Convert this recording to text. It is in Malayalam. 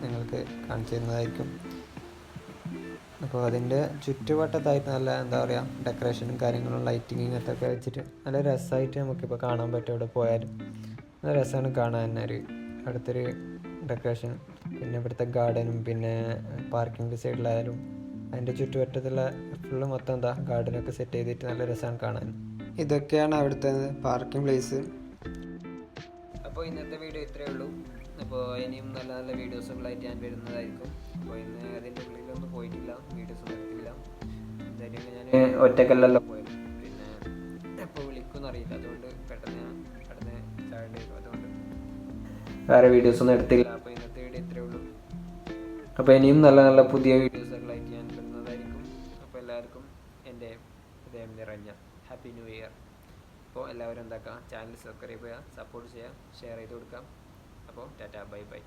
നിങ്ങൾക്ക് കാണിച്ചു തരുന്നതായിരിക്കും. അപ്പോൾ അതിൻ്റെ ചുറ്റുവട്ടത്തായിട്ട് നല്ല എന്താ പറയുക ഡെക്കറേഷനും കാര്യങ്ങളും ലൈറ്റിങ് ഇങ്ങനത്തെ ഒക്കെ വെച്ചിട്ട് നല്ല രസമായിട്ട് നമുക്കിപ്പോൾ കാണാൻ പറ്റും. ഇവിടെ പോയാലും നല്ല രസമാണ് കാണാൻ തന്നെ അടുത്തൊരു ഡെക്കറേഷൻ. പിന്നെ ഇവിടുത്തെ ഗാർഡനും പിന്നെ പാർക്കിംഗ് സൈഡിലായാലും അതിൻ്റെ ചുറ്റുവട്ടത്തുള്ള ഫുള്ള് മൊത്തം എന്താ ഗാർഡനൊക്കെ സെറ്റ് ചെയ്തിട്ട് നല്ല രസമാണ് കാണാൻ. ഇതൊക്കെയാണ് അവിടുത്തെ പാർക്കിംഗ് പ്ലേസ്. അപ്പോൾ ഇന്നത്തെ വീഡിയോ ഇത്രയേ ഉള്ളൂ. അപ്പോൾ ഇനിയും നല്ല നല്ല വീഡിയോസുകളായിട്ട് ഞാൻ വരുന്നതായിരിക്കും. അപ്പോൾ ഇന്ന് അതിൻ്റെ ഉള്ളിലൊന്നും പോയിട്ടില്ല, വീഡിയോസ് എടുത്തില്ല. എന്തായാലും ഞാൻ ഒറ്റക്കല്ലല്ലോ പോയത്, പിന്നെ എപ്പോൾ വിളിക്കുമെന്ന് അറിയില്ല. അതുകൊണ്ട് പെട്ടെന്ന് ഞാൻ കടന്ന് ചാടേണ്ടി വരും. അതുകൊണ്ട് വേറെ വീഡിയോസൊന്നും എടുത്തില്ല. അപ്പോൾ ഇന്നത്തെ വീഡിയോ ഇത്രയേ ഉള്ളൂ. അപ്പോൾ ഇനിയും നല്ല നല്ല പുതിയ വീഡിയോസുകളായിട്ട് ഞാൻ വരുന്നതായിരിക്കും. അപ്പോൾ എല്ലാവർക്കും എൻ്റെ ഹൃദയം നിറഞ്ഞ ഹാപ്പി ന്യൂ ഇയർ. അപ്പോൾ എല്ലാവരും എന്താക്കാം, ചാനൽ സബ്സ്ക്രൈബ് ചെയ്യുക, സപ്പോർട്ട് ചെയ്യുക, ഷെയർ ചെയ്ത് കൊടുക്കാം. അപ്പോൾ ടാറ്റാ, ബൈ ബൈ.